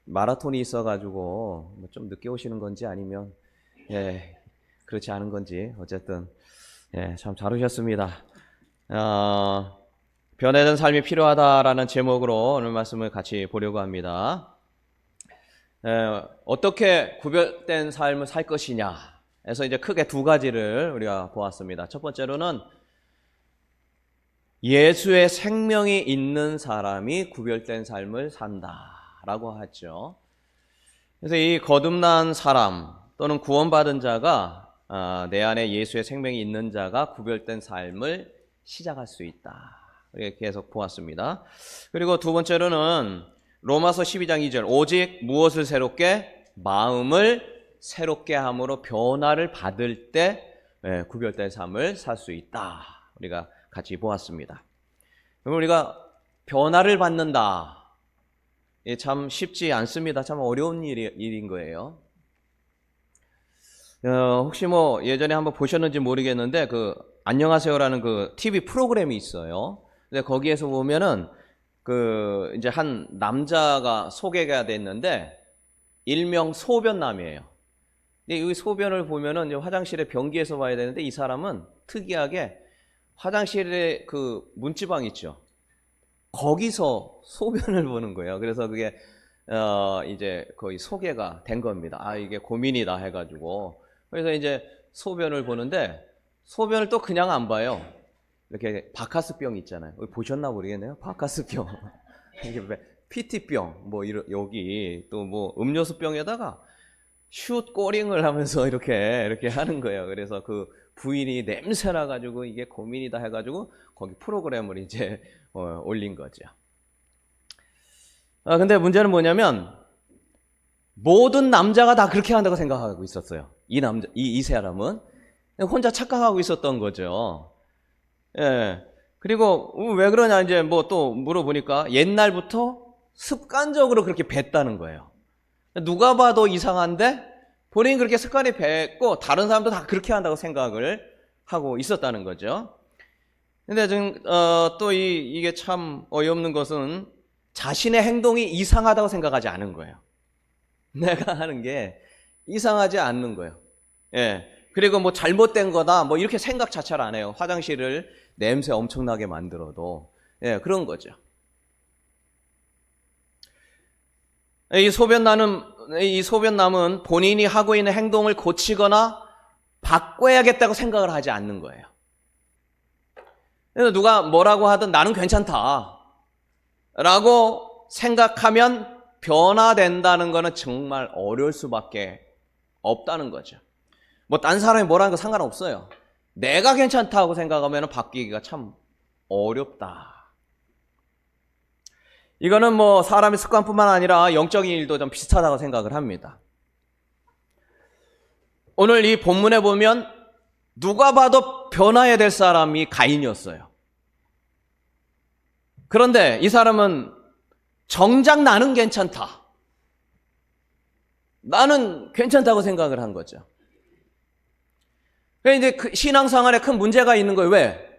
마라톤이 있어가지고 뭐좀 늦게 오시는 건지 아니면 그렇지 않은 건지 어쨌든 참 잘 오셨습니다. 변화된 삶이 필요하다라는 제목으로 오늘 말씀을 같이 보려고 합니다. 어떻게 구별된 삶을 살 것이냐 해서 이제 크게 두 가지를 우리가 보았습니다. 첫 번째로는 예수의 생명이 있는 사람이 구별된 삶을 산다라고 하죠. 그래서 이 거듭난 사람 또는 구원받은 자가 내 안에 예수의 생명이 있는 자가 구별된 삶을 시작할 수 있다. 이렇게 계속 보았습니다. 그리고 두 번째로는 로마서 12장 2절 오직 무엇을 새롭게? 마음을 새롭게 함으로 변화를 받을 때 구별된 삶을 살 수 있다. 우리가 같이 보았습니다. 그럼 우리가 변화를 받는다. 참 쉽지 않습니다. 참 어려운 일인 거예요. 혹시 뭐 예전에 한번 보셨는지 모르겠는데 그 안녕하세요라는 그 TV 프로그램이 있어요. 근데 거기에서 보면은 그 이제 한 남자가 소개가 됐는데 일명 소변남이에요. 근데 이 소변을 보면은 이제 화장실에 변기에서 봐야 되는데 이 사람은 특이하게 화장실에 그 문지방 있죠. 거기서 소변을 보는 거예요. 그래서 그게 이제 거의 소개가 된 겁니다. 이게 고민이다 해가지고. 그래서 이제 소변을 보는데 소변을 또 그냥 안 봐요. 이렇게 바카스병 있잖아요. 보셨나 모르겠네요. 바카스병. 이게 PT병, 뭐 여기 또 뭐 음료수병에다가 슛 꼬링을 하면서 이렇게 하는 거예요. 그래서 그 부인이 냄새나 가지고 이게 고민이다 해가지고 거기 프로그램을 이제 올린 거죠. 근데 문제는 뭐냐면 모든 남자가 다 그렇게 한다고 생각하고 있었어요. 이 사람은 혼자 착각하고 있었던 거죠. 그리고 왜 그러냐 이제 뭐 또 물어보니까 옛날부터 습관적으로 그렇게 뱄다는 거예요. 누가 봐도 이상한데 본인이 그렇게 습관이 뱄고 다른 사람도 다 그렇게 한다고 생각을 하고 있었다는 거죠. 근데 지금 또 이게 참 어이없는 것은 자신의 행동이 이상하다고 생각하지 않은 거예요. 내가 하는 게 이상하지 않는 거예요. 그리고 뭐 잘못된 거다 뭐 이렇게 생각 자체를 안 해요. 화장실을 냄새 엄청나게 만들어도 그런 거죠. 이 소변남은 본인이 하고 있는 행동을 고치거나 바꿔야겠다고 생각을 하지 않는 거예요. 그래서 누가 뭐라고 하든 나는 괜찮다 라고 생각하면 변화된다는 거는 정말 어려울 수밖에 없다는 거죠. 뭐 딴 사람이 뭐라는 거 상관없어요. 내가 괜찮다고 생각하면 바뀌기가 참 어렵다. 이거는 뭐 사람의 습관뿐만 아니라 영적인 일도 좀 비슷하다고 생각을 합니다. 오늘 이 본문에 보면 누가 봐도 변화해야 될 사람이 가인이었어요. 그런데 이 사람은 정작 나는 괜찮다. 나는 괜찮다고 생각을 한 거죠. 그래서 이제 신앙생활에 큰 문제가 있는 거예요. 왜?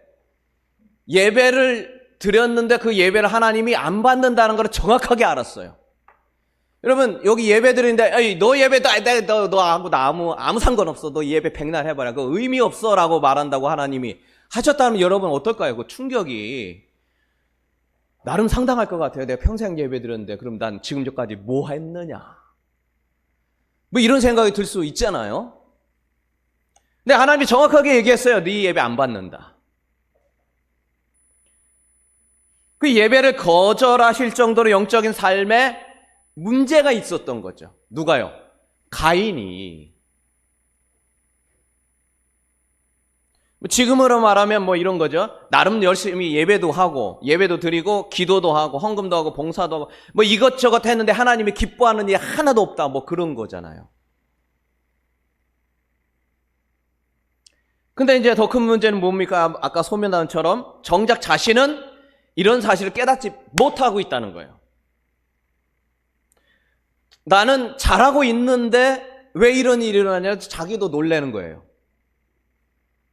예배를 드렸는데 그 예배를 하나님이 안 받는다는 걸 정확하게 알았어요. 여러분 여기 예배 드리는데 너 예배 너하고 나 아무 상관없어. 너 예배 백날 해봐라. 그거 의미 없어라고 말한다고 하나님이 하셨다면 여러분 어떨까요? 그 충격이 나름 상당할 것 같아요. 내가 평생 예배 드렸는데 그럼 난 지금까지 뭐 했느냐? 뭐 이런 생각이 들 수 있잖아요. 근데 하나님이 정확하게 얘기했어요. 네 예배 안 받는다. 그 예배를 거절하실 정도로 영적인 삶에 문제가 있었던 거죠. 누가요? 가인이. 지금으로 말하면 뭐 이런 거죠. 나름 열심히 예배도 하고 예배도 드리고 기도도 하고 헌금도 하고 봉사도 하고 뭐 이것저것 했는데 하나님이 기뻐하는 일이 하나도 없다. 뭐 그런 거잖아요. 근데 이제 더 큰 문제는 뭡니까? 아까 소면단처럼 정작 자신은 이런 사실을 깨닫지 못하고 있다는 거예요. 나는 잘하고 있는데 왜 이런 일이 일어나냐 자기도 놀라는 거예요.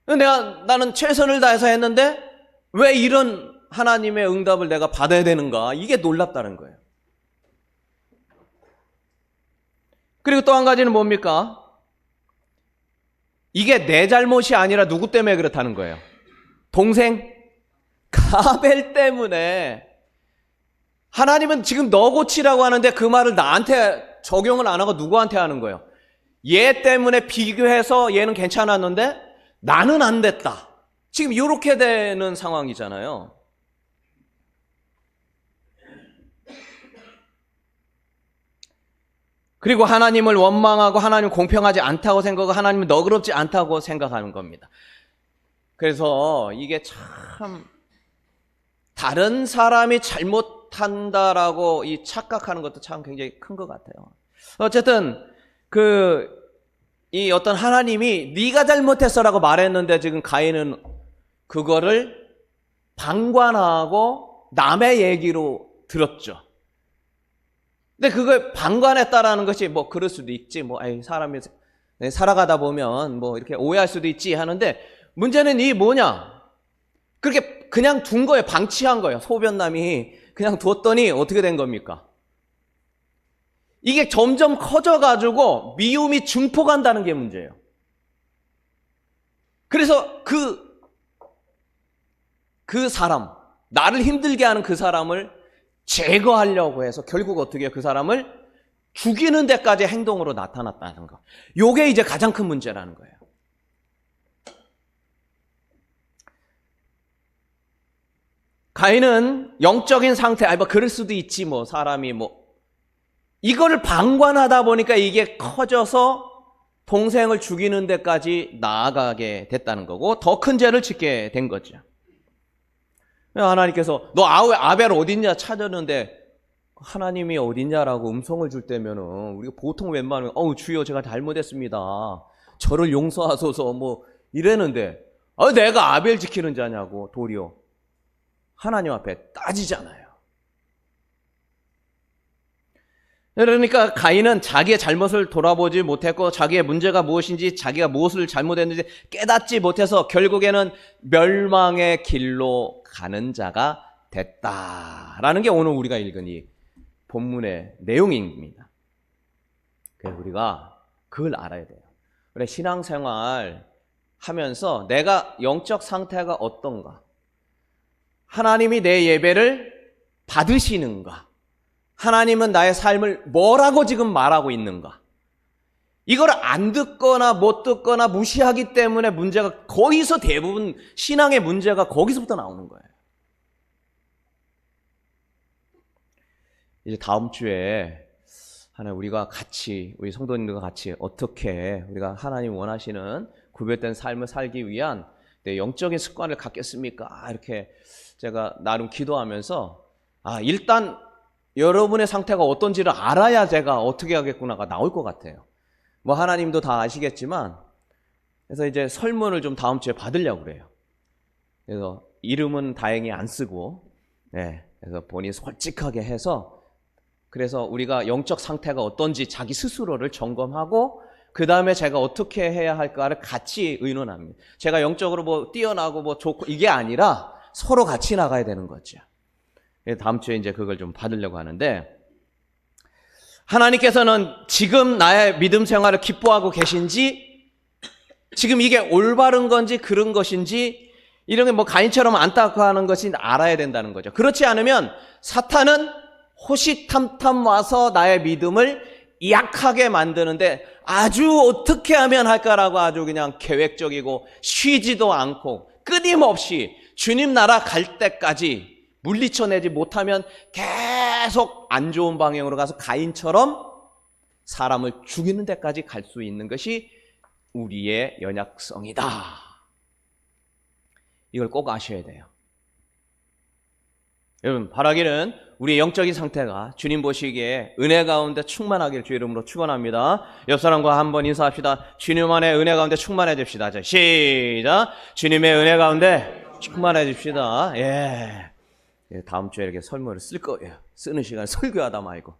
나는 최선을 다해서 했는데 왜 이런 하나님의 응답을 내가 받아야 되는가? 이게 놀랍다는 거예요. 그리고 또 한 가지는 뭡니까? 이게 내 잘못이 아니라 누구 때문에 그렇다는 거예요? 동생 가벨 때문에. 하나님은 지금 너 고치라고 하는데 그 말을 나한테 적용을 안 하고 누구한테 하는 거예요? 얘 때문에 비교해서 얘는 괜찮았는데 나는 안 됐다. 지금 이렇게 되는 상황이잖아요. 그리고 하나님을 원망하고 하나님 공평하지 않다고 생각하고 하나님은 너그럽지 않다고 생각하는 겁니다. 그래서 이게 참 다른 사람이 잘못한다라고 이 착각하는 것도 참 굉장히 큰 것 같아요. 어쨌든 이 어떤 하나님이 네가 잘못했어라고 말했는데 지금 가인은 그거를 방관하고 남의 얘기로 들었죠. 근데 그걸 방관했다라는 것이 뭐 그럴 수도 있지. 뭐 사람이 살아가다 보면 뭐 이렇게 오해할 수도 있지 하는데 문제는 이 뭐냐? 그렇게 그냥 둔 거예요. 방치한 거예요. 소변남이 그냥 뒀더니 어떻게 된 겁니까? 이게 점점 커져가지고 미움이 증폭한다는 게 문제예요. 그래서 그 사람, 나를 힘들게 하는 그 사람을 제거하려고 해서 결국 어떻게 그 사람을 죽이는 데까지 행동으로 나타났다는 거. 요게 이제 가장 큰 문제라는 거예요. 가인은 영적인 상태, 뭐 그럴 수도 있지 뭐 사람이 뭐 이거를 방관하다 보니까 이게 커져서 동생을 죽이는 데까지 나아가게 됐다는 거고 더 큰 죄를 짓게 된 거죠. 하나님께서 너 아벨 어딨냐 찾았는데 하나님이 어딨냐라고 음성을 줄 때면은 우리가 보통 웬만하면 주여 제가 잘못했습니다. 저를 용서하소서 뭐 이랬는데 내가 아벨 지키는 자냐고 도리어 하나님 앞에 따지잖아요. 그러니까 가인은 자기의 잘못을 돌아보지 못했고 자기의 문제가 무엇인지 자기가 무엇을 잘못했는지 깨닫지 못해서 결국에는 멸망의 길로 가는 자가 됐다라는 게 오늘 우리가 읽은 이 본문의 내용입니다. 그래서 우리가 그걸 알아야 돼요. 우리 신앙생활 하면서 내가 영적 상태가 어떤가? 하나님이 내 예배를 받으시는가? 하나님은 나의 삶을 뭐라고 지금 말하고 있는가? 이걸 안 듣거나 못 듣거나 무시하기 때문에 문제가 거기서 대부분 신앙의 문제가 거기서부터 나오는 거예요. 이제 다음 주에 우리가 같이 우리 성도님들과 같이 어떻게 우리가 하나님 원하시는 구별된 삶을 살기 위한 영적인 습관을 갖겠습니까? 이렇게 제가 나름 기도하면서 일단 여러분의 상태가 어떤지를 알아야 제가 어떻게 하겠구나가 나올 것 같아요. 뭐 하나님도 다 아시겠지만 그래서 이제 설문을 좀 다음 주에 받으려고 그래요. 그래서 이름은 다행히 안 쓰고 그래서 본인이 솔직하게 해서 그래서 우리가 영적 상태가 어떤지 자기 스스로를 점검하고 그 다음에 제가 어떻게 해야 할까를 같이 의논합니다. 제가 영적으로 뭐 뛰어나고 뭐 좋고 이게 아니라 서로 같이 나가야 되는 거죠. 다음 주에 이제 그걸 좀 받으려고 하는데 하나님께서는 지금 나의 믿음 생활을 기뻐하고 계신지 지금 이게 올바른 건지 그런 것인지 이런 게 뭐 가인처럼 안타까워하는 것인지 알아야 된다는 거죠. 그렇지 않으면 사탄은 호시탐탐 와서 나의 믿음을 약하게 만드는데 아주 어떻게 하면 할까라고 아주 그냥 계획적이고 쉬지도 않고 끊임없이 주님 나라 갈 때까지 물리쳐내지 못하면 계속 안 좋은 방향으로 가서 가인처럼 사람을 죽이는 데까지 갈 수 있는 것이 우리의 연약성이다. 이걸 꼭 아셔야 돼요. 여러분 바라기는 우리의 영적인 상태가 주님 보시기에 은혜 가운데 충만하기를 주의 이름으로 축원합니다. 옆 사람과 한번 인사합시다. 주님 안에 은혜 가운데 충만해집시다. 자, 시작. 주님의 은혜 가운데 충만해집시다. 다음 주에 이렇게 설문을 쓸 거예요. 쓰는 시간에 설교하다 말고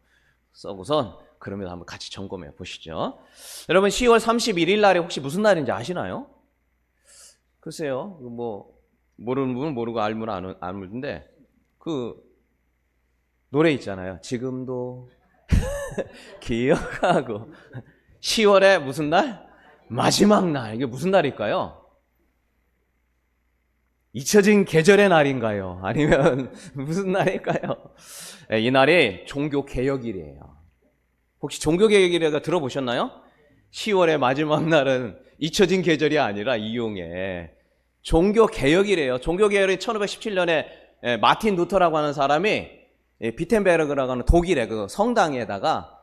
써고선 그러면 한번 같이 점검해 보시죠. 여러분 10월 31일 날에 혹시 무슨 날인지 아시나요? 글쎄요. 뭐 모르는 분은 모르고 알면 알는데 그 노래 있잖아요. 지금도 기억하고 10월에 무슨 날? 마지막 날. 이게 무슨 날일까요? 잊혀진 계절의 날인가요? 아니면 무슨 날일까요? 이 날이 종교개혁일이에요. 혹시 종교개혁일이라고 들어보셨나요? 10월의 마지막 날은 잊혀진 계절이 아니라 이용해 종교개혁이래요. 종교개혁이 1517년에 마틴 루터라고 하는 사람이 비텐베르그라고 하는 독일의 그 성당에다가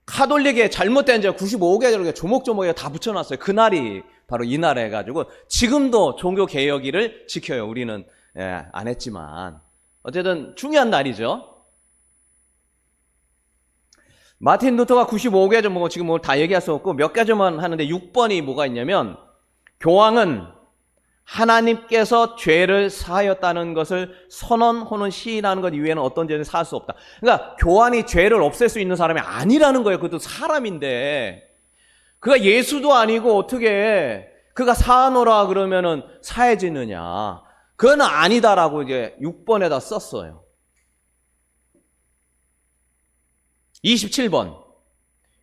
카톨릭의 잘못된 저 95개를 조목조목에 다 붙여놨어요. 그날이 바로 이날 해가지고 지금도 종교개혁일을 지켜요. 우리는 안 했지만 어쨌든 중요한 날이죠. 마틴 루터가 95개 뭐 지금 뭐 다 얘기할 수 없고 몇 가지만 하는데 6번이 뭐가 있냐면 교황은 하나님께서 죄를 사하였다는 것을 선언 혹은 시인하는 것 이외에는 어떤 죄를 사할 수 없다. 그러니까 교황이 죄를 없앨 수 있는 사람이 아니라는 거예요. 그것도 사람인데 그가 예수도 아니고 어떻게 그가 사하노라 그러면은 사해지느냐. 그건 아니다라고 이제 6번에다 썼어요. 27번.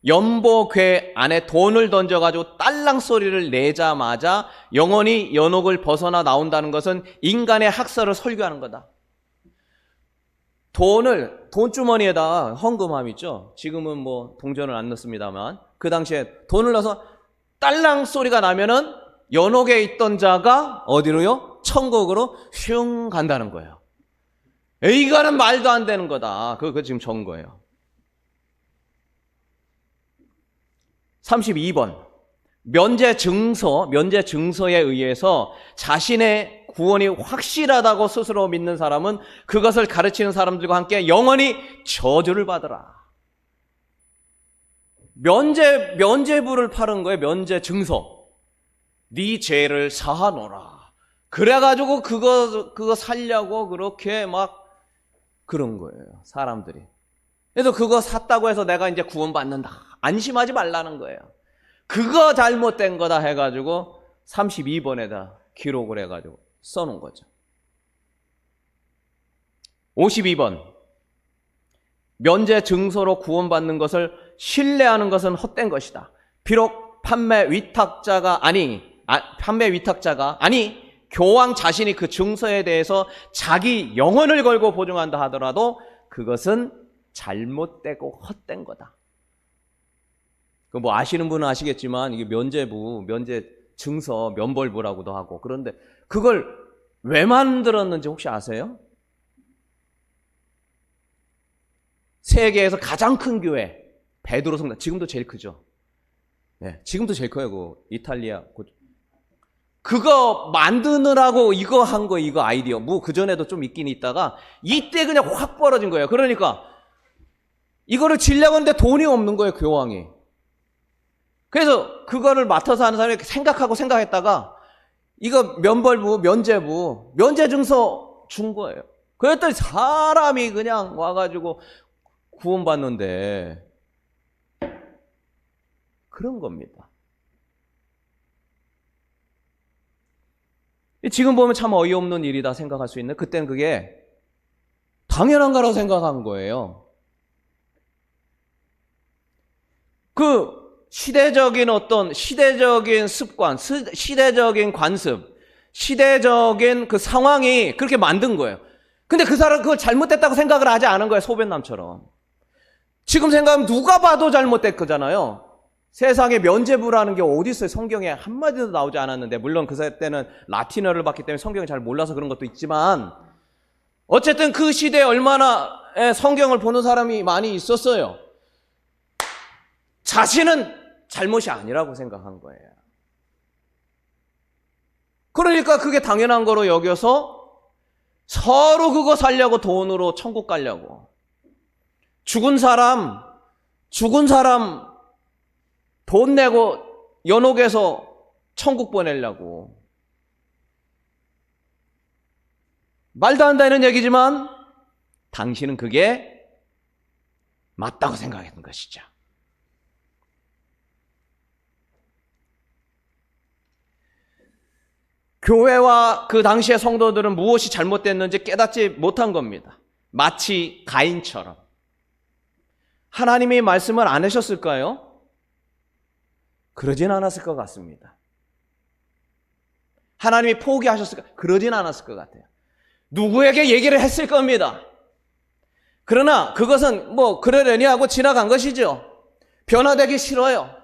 연보궤 안에 돈을 던져가지고 딸랑 소리를 내자마자 영혼이 연옥을 벗어나 나온다는 것은 인간의 학설을 설교하는 거다. 돈주머니에다 헌금함 있죠. 지금은 뭐 동전을 안 넣습니다만 그 당시에 돈을 넣어서 딸랑 소리가 나면은 연옥에 있던 자가 어디로요? 천국으로 슝 간다는 거예요. 이거는 말도 안 되는 거다. 그거 지금 적은 거예요. 32번. 면제 증서에 의해서 자신의 구원이 확실하다고 스스로 믿는 사람은 그것을 가르치는 사람들과 함께 영원히 저주를 받으라. 면제부를 파는 거예요. 면제 증서. 네 죄를 사하노라. 그래가지고 그거 살려고 그렇게 막 그런 거예요. 사람들이. 그래서 그거 샀다고 해서 내가 이제 구원받는다. 안심하지 말라는 거예요. 그거 잘못된 거다 해가지고 32번에다 기록을 해가지고 써놓은 거죠. 52번. 면제 증서로 구원받는 것을 신뢰하는 것은 헛된 것이다. 비록 판매 위탁자가 교황 자신이 그 증서에 대해서 자기 영혼을 걸고 보증한다 하더라도 그것은 잘못되고 헛된 거다. 그 뭐 아시는 분은 아시겠지만 이게 면제부, 면제 증서, 면벌부라고도 하고 그런데 그걸 왜 만들었는지 혹시 아세요? 세계에서 가장 큰 교회 베드로 성당, 지금도 제일 크죠. 네, 지금도 제일 커요. 그 이탈리아. 그거 만드느라고 이거 한 거, 이거 아이디어. 뭐 그전에도 좀 있긴 있다가 이때 그냥 확 벌어진 거예요. 그러니까 이거를 지려고 하는데 돈이 없는 거예요, 교황이. 그래서 그거를 맡아서 하는 사람이 생각했다가 이거 면벌부, 면제증서 준 거예요. 그랬더니 사람이 그냥 와가지고 구원받는데 그런 겁니다. 지금 보면 참 어이없는 일이다 생각할 수 있는 그때는 그게 당연한 거라고 생각한 거예요. 그 시대적인 습관, 시대적인 관습, 시대적인 그 상황이 그렇게 만든 거예요. 근데 그 사람 그걸 잘못됐다고 생각을 하지 않은 거예요. 소변남처럼. 지금 생각하면 누가 봐도 잘못된 거잖아요. 세상에 면제부라는 게 어디 있어요? 성경에 한마디도 나오지 않았는데 물론 그 때는 라틴어를 봤기 때문에 성경을 잘 몰라서 그런 것도 있지만 어쨌든 그 시대에 얼마나 성경을 보는 사람이 많이 있었어요. 자신은 잘못이 아니라고 생각한 거예요. 그러니까 그게 당연한 거로 여겨서 서로 그거 살려고 돈으로 천국 가려고. 죽은 사람 돈 내고 연옥에서 천국 보내려고. 말도 안 되는 얘기지만 당신은 그게 맞다고 생각했던 것이죠. 교회와 그 당시의 성도들은 무엇이 잘못됐는지 깨닫지 못한 겁니다. 마치 가인처럼. 하나님이 말씀을 안 하셨을까요? 그러진 않았을 것 같습니다. 하나님이 포기하셨을까? 그러진 않았을 것 같아요. 누구에게 얘기를 했을 겁니다. 그러나 그것은 그러려니 하고 지나간 것이죠. 변화되기 싫어요.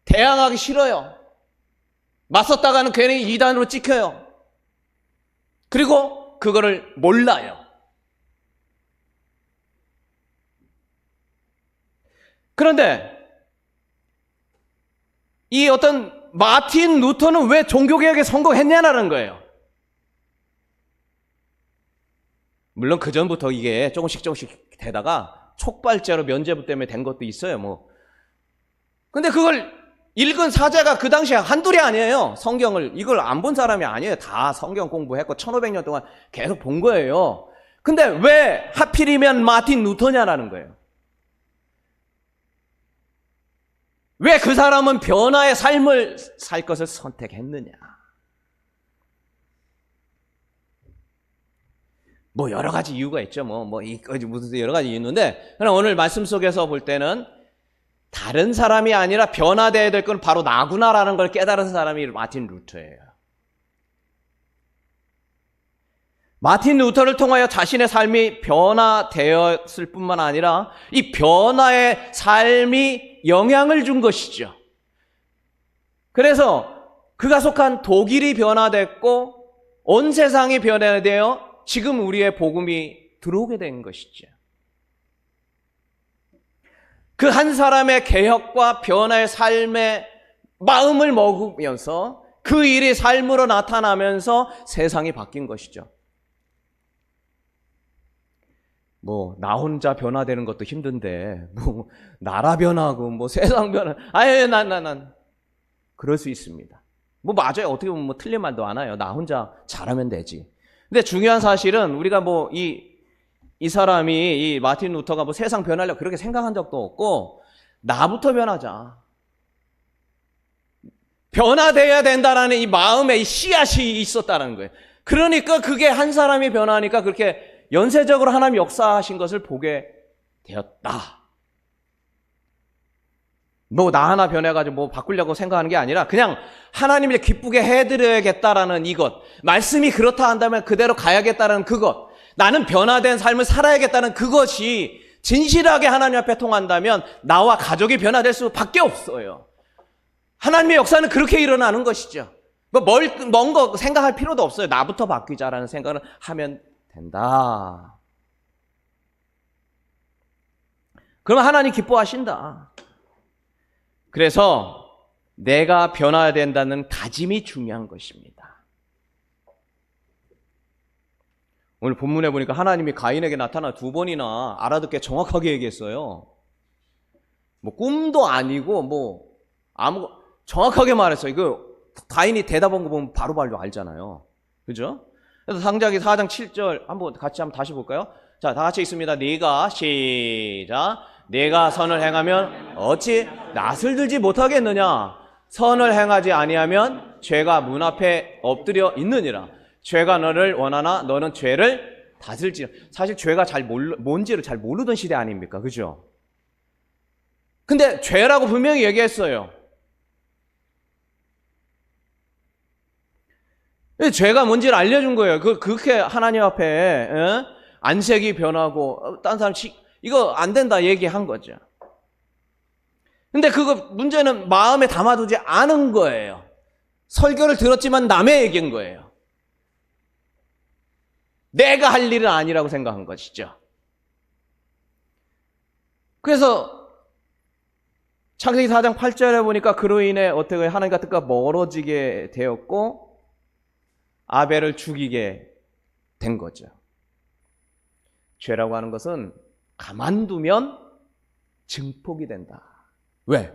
대항하기 싫어요. 맞섰다가는 괜히 이단으로 찍혀요. 그리고 그거를 몰라요. 그런데 이 어떤 마틴 루터는 왜 종교개혁에 성공했냐는 거예요. 물론 그 전부터 이게 조금씩 되다가 촉발제로 면죄부 때문에 된 것도 있어요. 근데 그걸 읽은 사제가 그 당시에 한둘이 아니에요. 성경을 이걸 안 본 사람이 아니에요. 다 성경 공부했고 1500년 동안 계속 본 거예요. 근데 왜 하필이면 마틴 루터냐라는 거예요. 왜 그 사람은 변화의 삶을 살 것을 선택했느냐. 여러 가지 이유가 있죠. 무슨 여러 가지 이유 있는데, 그러나 오늘 말씀 속에서 볼 때는 다른 사람이 아니라 변화되어야 될 건 바로 나구나라는 걸 깨달은 사람이 마틴 루터예요. 마틴 루터를 통하여 자신의 삶이 변화되었을 뿐만 아니라 이 변화의 삶이 영향을 준 것이죠. 그래서 그가 속한 독일이 변화됐고 온 세상이 변화되어 지금 우리의 복음이 들어오게 된 것이죠. 그 한 사람의 개혁과 변화의 삶의 마음을 먹으면서 그 일이 삶으로 나타나면서 세상이 바뀐 것이죠. 나 혼자 변화되는 것도 힘든데 나라 변하고 세상 변화 난 그럴 수 있습니다. 맞아요. 어떻게 보면 틀린 말도 안 와요. 나 혼자 잘하면 되지. 근데 중요한 사실은 우리가 이 사람이 이 마틴 루터가 세상 변하려고 그렇게 생각한 적도 없고 나부터 변하자. 변화돼야 된다라는 이 마음의 이 씨앗이 있었다는 거예요. 그러니까 그게 한 사람이 변하니까 그렇게 연쇄적으로 하나님 역사하신 것을 보게 되었다. 나 하나 변해가지고 바꾸려고 생각하는 게 아니라 그냥 하나님을 기쁘게 해드려야겠다라는 이것, 말씀이 그렇다 한다면 그대로 가야겠다라는 그것, 나는 변화된 삶을 살아야겠다는 그것이 진실하게 하나님 앞에 통한다면 나와 가족이 변화될 수밖에 없어요. 하나님의 역사는 그렇게 일어나는 것이죠. 먼 거 생각할 필요도 없어요. 나부터 바뀌자라는 생각을 하면 된다. 그러면 하나님 기뻐하신다. 그래서 내가 변화해야 된다는 다짐이 중요한 것입니다. 오늘 본문에 보니까 하나님이 가인에게 나타나 2번이나 알아듣게 정확하게 얘기했어요. 꿈도 아니고 정확하게 말했어요. 가인이 대답한 거 보면 바로바로 알잖아요. 그죠? 그래서 창세기 4장 7절 한번 다시 볼까요? 자, 다 같이 읽습니다. 시작. 네가 선을 행하면 어찌 낯을 들지 못하겠느냐? 선을 행하지 아니하면 죄가 문 앞에 엎드려 있느니라. 죄가 너를 원하나 너는 죄를 다스릴지라. 사실 죄가 뭔지를 잘 모르던 시대 아닙니까? 그죠? 근데 죄라고 분명히 얘기했어요. 죄가 뭔지를 알려준 거예요. 그렇게 하나님 앞에 안색이 변하고 딴 사람 이거 안 된다 얘기한 거죠. 근데 문제는 마음에 담아두지 않은 거예요. 설교를 들었지만 남의 얘기인 거예요. 내가 할 일은 아니라고 생각한 것이죠. 그래서 창세기 4장 8절에 보니까 그로 인해 어떻게 하나님과 뜻과 멀어지게 되었고 아벨을 죽이게 된 거죠. 죄라고 하는 것은 가만두면 증폭이 된다. 왜?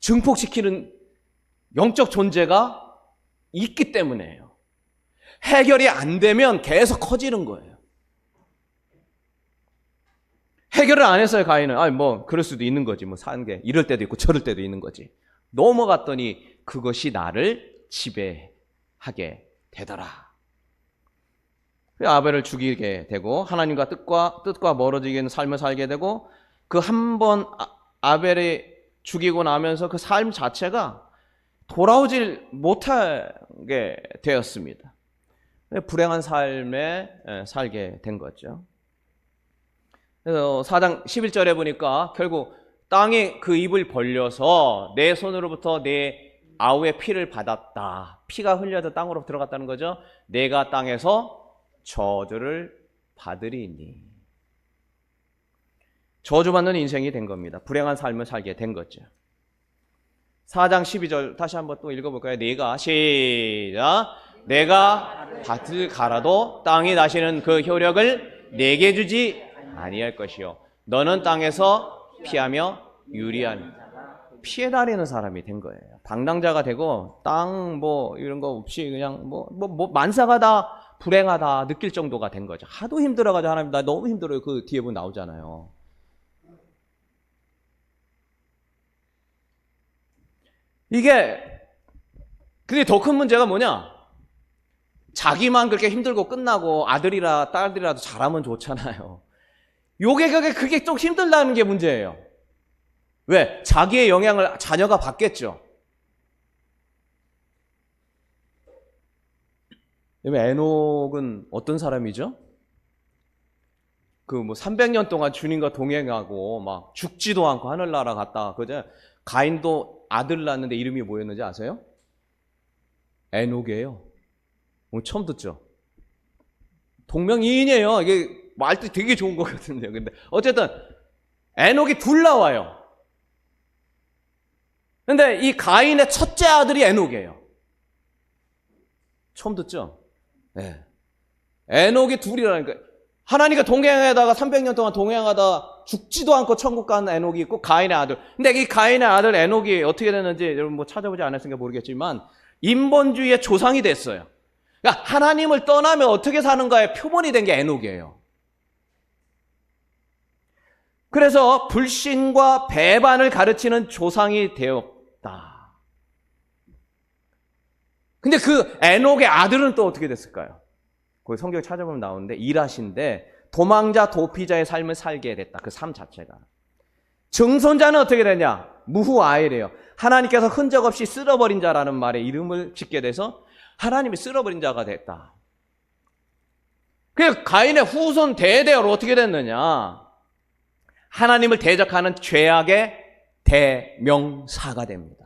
증폭시키는 영적 존재가 있기 때문에요. 해결이 안 되면 계속 커지는 거예요. 해결을 안 했어요, 가인은. 그럴 수도 있는 거지. 사는 게 이럴 때도 있고 저럴 때도 있는 거지. 넘어갔더니 그것이 나를 지배하게 되더라. 아벨을 죽이게 되고 하나님과 뜻과 멀어지게 되는 삶을 살게 되고 그 한 번 아벨이 죽이고 나면서 그 삶 자체가 돌아오질 못하게 되었습니다. 불행한 삶에 살게 된 거죠. 그래서 4장 11절에 보니까 결국 땅이 그 입을 벌려서 내 손으로부터 내 아우의 피를 받았다. 피가 흘려서 땅으로 들어갔다는 거죠. 내가 땅에서 저주를 받으리니. 저주받는 인생이 된 겁니다. 불행한 삶을 살게 된 거죠. 4장 12절 다시 한번 또 읽어볼까요? 시작. 내가 밭을 갈아도 땅이 다시는 그 효력을 내게 주지 아니할 것이요. 너는 땅에서 피하며 유리한 피해 다니는 사람이 된 거예요. 방랑자가 되고 땅 이런 거 없이 그냥 만사가 다 불행하다 느낄 정도가 된 거죠. 하도 힘들어가지고 하나님 나 너무 힘들어요. 그 뒤에 보면 나오잖아요. 근데 더 큰 문제가 뭐냐? 자기만 그렇게 힘들고 끝나고 아들이라 딸들이라도 잘하면 좋잖아요. 그게 좀 힘들다는 게 문제예요. 왜? 자기의 영향을 자녀가 받겠죠. 에녹은 어떤 사람이죠? 300년 동안 주님과 동행하고 막 죽지도 않고 하늘나라 갔다. 그죠? 가인도 아들 낳았는데 이름이 뭐였는지 아세요? 에녹이에요. 처음 듣죠? 동명이인이에요. 이게 말도 되게 좋은 거거든요. 근데 어쨌든 에녹이 둘 나와요. 근데 이 가인의 첫째 아들이 에녹이에요. 처음 듣죠? 네. 에녹이 둘이라니까. 하나님과 동행하다가 300년 동안 동행하다 죽지도 않고 천국 가는 에녹이 있고 가인의 아들. 근데 이 가인의 아들 에녹이 어떻게 됐는지 여러분 찾아보지 않았으니까 모르겠지만 인본주의의 조상이 됐어요. 그러니까 하나님을 떠나면 어떻게 사는가의 표본이 된 게 에녹이에요. 그래서 불신과 배반을 가르치는 조상이 되었다. 근데 그 에녹의 아들은 또 어떻게 됐을까요? 거기 성경에 찾아보면 나오는데 일하신데 도망자 도피자의 삶을 살게 됐다. 그 삶 자체가. 증손자는 어떻게 되냐? 무후아엘이에요. 하나님께서 흔적 없이 쓸어버린 자라는 말에 이름을 짓게 돼서 하나님이 쓸어버린 자가 됐다. 그래서 가인의 후손 대대로 어떻게 됐느냐? 하나님을 대적하는 죄악의 대명사가 됩니다.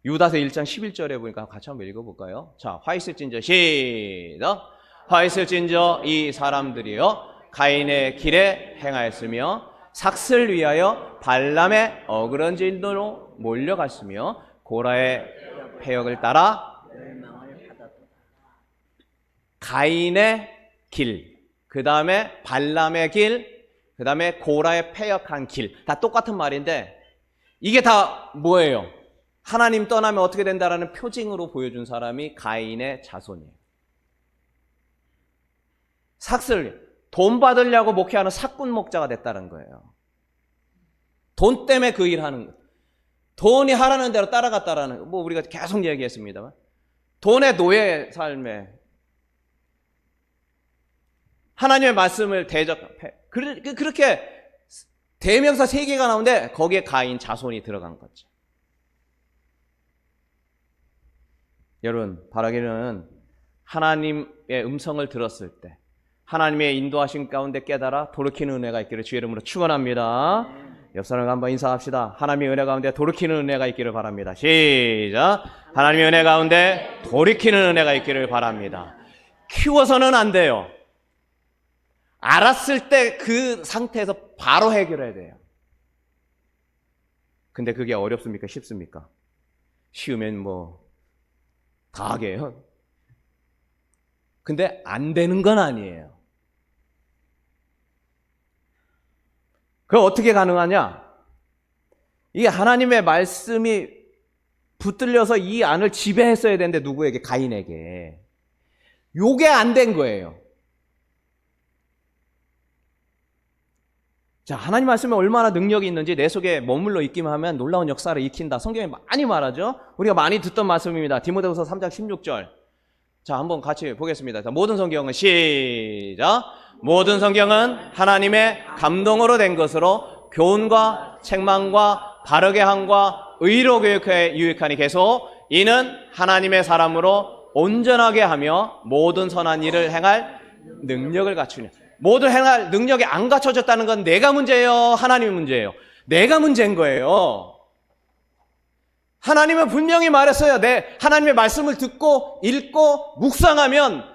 유다서 1장 11절에 보니까 같이 한번 읽어볼까요? 자, 화 있을진저 시작. 화 있을진저 이 사람들이여 가인의 길에 행하였으며 삭슬 위하여 발람의 어그러진도로 몰려갔으며 고라의 패역을 따라 가인의 길, 그 다음에 발람의 길, 그 다음에 고라의 패역한 길. 다 똑같은 말인데 이게 다 뭐예요? 하나님 떠나면 어떻게 된다라는 표징으로 보여준 사람이 가인의 자손이에요. 돈 받으려고 목회하는 사꾼 목자가 됐다는 거예요. 돈 때문에 그 일 하는 거예요. 돈이 하라는 대로 따라갔다라는, 우리가 계속 얘기했습니다만. 돈의 노예 삶에 하나님의 말씀을 대적해. 그렇게 대명사 3개가 나오는데 거기에 가인 자손이 들어간 거죠. 여러분, 바라기는 하나님의 음성을 들었을 때 하나님의 인도하신 가운데 깨달아 돌이키는 은혜가 있기를 주의 이름으로 축원합니다. 옆 사람과 한번 인사합시다. 하나님의 은혜 가운데 돌이키는 은혜가 있기를 바랍니다. 시작. 하나님의 은혜 가운데 돌이키는 은혜가 있기를 바랍니다. 키워서는 안 돼요. 알았을 때 그 상태에서 바로 해결해야 돼요. 근데 그게 어렵습니까? 쉽습니까? 쉬우면 다 하게 해요. 근데 안 되는 건 아니에요. 그럼 어떻게 가능하냐? 이게 하나님의 말씀이 붙들려서 이 안을 지배했어야 되는데 누구에게? 가인에게. 요게 안 된 거예요. 자, 하나님 말씀에 얼마나 능력이 있는지 내 속에 머물러 있기만 하면 놀라운 역사를 익힌다. 성경에 많이 말하죠. 우리가 많이 듣던 말씀입니다. 디모데후서 3장 16절. 자, 한번 같이 보겠습니다. 자, 모든 성경은 시작. 모든 성경은 하나님의 감동으로 된 것으로 교훈과 책망과 바르게 함과 의로 교육해 유익하니 계속 이는 하나님의 사람으로 온전하게 하며 모든 선한 일을 행할 능력을 갖추냐. 모든 행할 능력이 안 갖춰졌다는 건 내가 문제예요? 하나님이 문제예요? 내가 문제인 거예요. 하나님은 분명히 말했어요. 하나님의 말씀을 듣고 읽고 묵상하면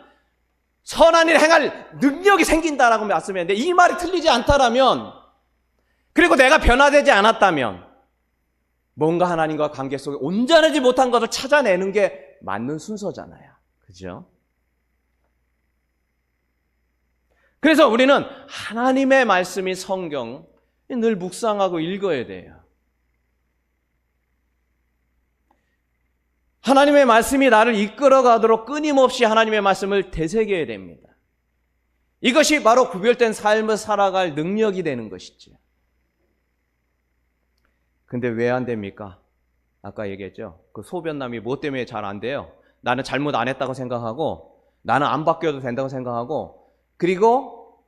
선한 일을 행할 능력이 생긴다라고 말씀했는데 이 말이 틀리지 않다라면, 그리고 내가 변화되지 않았다면 뭔가 하나님과 관계 속에 온전하지 못한 것을 찾아내는 게 맞는 순서잖아요. 그죠? 그래서 우리는 하나님의 말씀인 성경 늘 묵상하고 읽어야 돼요. 하나님의 말씀이 나를 이끌어가도록 끊임없이 하나님의 말씀을 되새겨야 됩니다. 이것이 바로 구별된 삶을 살아갈 능력이 되는 것이죠. 근데 왜 안 됩니까? 아까 얘기했죠. 그 소변남이 뭐 때문에 잘 안 돼요? 나는 잘못 안 했다고 생각하고, 나는 안 바뀌어도 된다고 생각하고, 그리고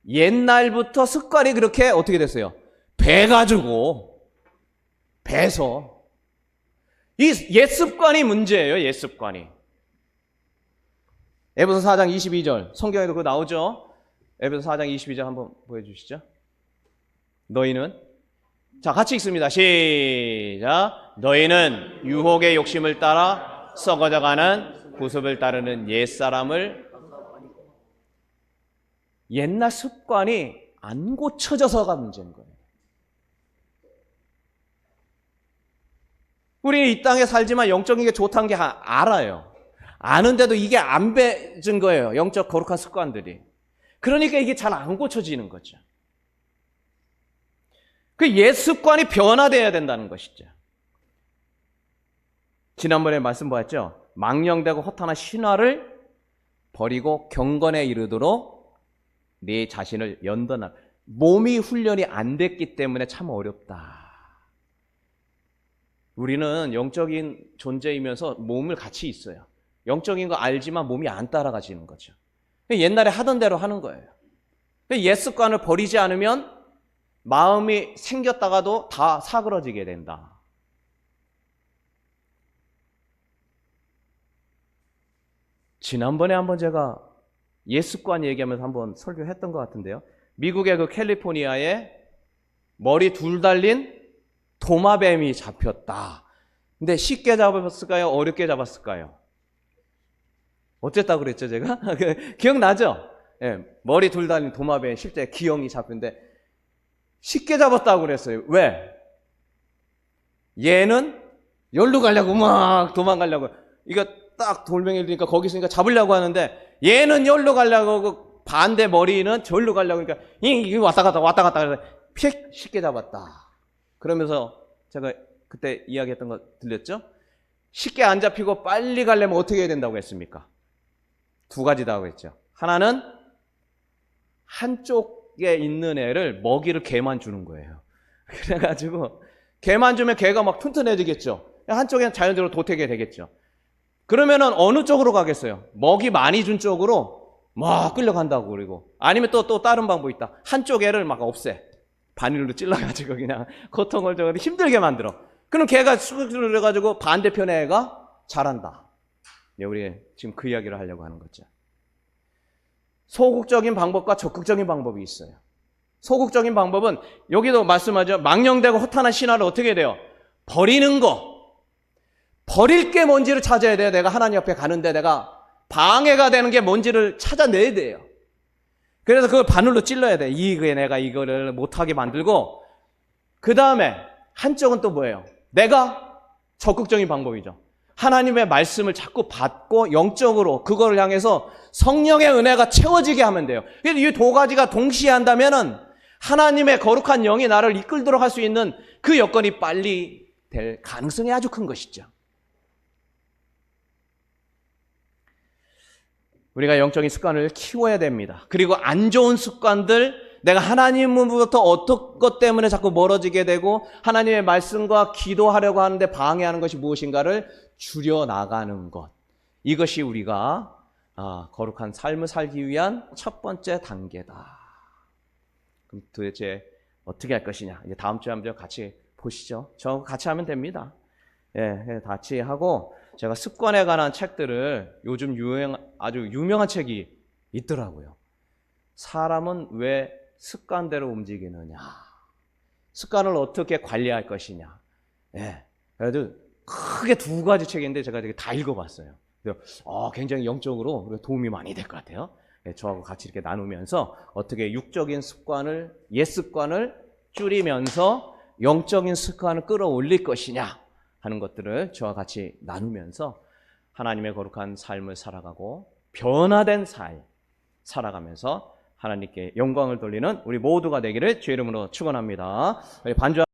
옛날부터 습관이 그렇게 어떻게 됐어요? 배가지고, 배서. 이 옛 습관이 문제예요, 옛 습관이. 에베소 4장 22절, 성경에도 그거 나오죠? 에베소 4장 22절 한번 보여주시죠. 너희는, 자, 같이 읽습니다. 시작. 너희는 유혹의 욕심을 따라 썩어져가는 구습을 따르는 옛사람을, 옛날 습관이 안 고쳐져서가 문제인 거예요. 우리 이 땅에 살지만 영적인 게 좋다는 게 알아요. 아는데도 이게 안 배진 거예요. 영적 거룩한 습관들이. 그러니까 이게 잘 안 고쳐지는 거죠. 그 옛 습관이 변화되어야 된다는 것이죠. 지난번에 말씀 보았죠? 망령되고 허탄한 신화를 버리고 경건에 이르도록 네 자신을 연단하라. 몸이 훈련이 안 됐기 때문에 참 어렵다. 우리는 영적인 존재이면서 몸을 같이 있어요. 영적인 거 알지만 몸이 안 따라가지는 거죠. 옛날에 하던 대로 하는 거예요. 옛 습관을 버리지 않으면 마음이 생겼다가도 다 사그러지게 된다. 지난번에 한번 제가 옛 습관 얘기하면서 한번 설교했던 것 같은데요. 미국의 그 캘리포니아에 머리 둘 달린 도마뱀이 잡혔다. 근데 쉽게 잡았을까요? 어렵게 잡았을까요? 어쨌다고 그랬죠, 제가? 기억나죠? 네, 머리 둘 달린 도마뱀 실제 기형이 잡혔는데 쉽게 잡았다고 그랬어요. 왜? 얘는 여기로 가려고 막 도망가려고, 이거 딱 돌멩이를 드니까 거기 있으니까 잡으려고 하는데 얘는 여기로 가려고, 반대 머리는 저기로 가려고 하니까 이 왔다 갔다 해서 픽 쉽게 잡았다. 그러면서 제가 그때 이야기했던 거 들렸죠? 쉽게 안 잡히고 빨리 가려면 어떻게 해야 된다고 했습니까? 두 가지다고 했죠. 하나는 한쪽에 있는 애를 먹이를 개만 주는 거예요. 그래가지고 개만 주면 개가 막 튼튼해지겠죠. 한쪽에는 자연적으로 도태게 되겠죠. 그러면은 어느 쪽으로 가겠어요? 먹이 많이 준 쪽으로 막 끌려간다고. 그리고 아니면 또 다른 방법이 있다. 한쪽 애를 막 없애. 바늘로 찔러가지고 그냥 고통을 좀 힘들게 만들어. 그럼 걔가 수술을 해가지고 반대편의 애가 잘한다. 네, 우리 지금 그 이야기를 하려고 하는 거죠. 소극적인 방법과 적극적인 방법이 있어요. 소극적인 방법은 여기도 말씀하죠. 망령되고 허탄한 신화를 어떻게 해야 돼요? 버리는 거. 버릴 게 뭔지를 찾아야 돼요. 내가 하나님 앞에 가는데 내가 방해가 되는 게 뭔지를 찾아내야 돼요. 그래서 그걸 바늘로 찔러야 돼. 이거에 내가 이거를 못하게 만들고, 그 다음에 한쪽은 또 뭐예요? 내가 적극적인 방법이죠. 하나님의 말씀을 자꾸 받고 영적으로 그거를 향해서 성령의 은혜가 채워지게 하면 돼요. 그래서 이 두 가지가 동시에 한다면은 하나님의 거룩한 영이 나를 이끌도록 할 수 있는 그 여건이 빨리 될 가능성이 아주 큰 것이죠. 우리가 영적인 습관을 키워야 됩니다. 그리고 안 좋은 습관들, 내가 하나님으로부터 어떤 것 때문에 자꾸 멀어지게 되고 하나님의 말씀과 기도하려고 하는데 방해하는 것이 무엇인가를 줄여나가는 것. 이것이 우리가 거룩한 삶을 살기 위한 첫 번째 단계다. 그럼 도대체 어떻게 할 것이냐? 이제 다음 주에 한번 같이 보시죠. 저 같이 하면 됩니다. 예, 같이 하고 제가 습관에 관한 책들을 요즘 아주 유명한 책이 있더라고요. 사람은 왜 습관대로 움직이느냐? 습관을 어떻게 관리할 것이냐? 예, 그래도 크게 두 가지 책인데 제가 다 읽어봤어요. 굉장히 영적으로 도움이 많이 될 것 같아요. 예, 저하고 같이 이렇게 나누면서 어떻게 육적인 습관을, 옛 습관을 줄이면서 영적인 습관을 끌어올릴 것이냐 하는 것들을 저와 같이 나누면서 하나님의 거룩한 삶을 살아가고 변화된 삶 살아가면서 하나님께 영광을 돌리는 우리 모두가 되기를 주의 이름으로 축원합니다. 반주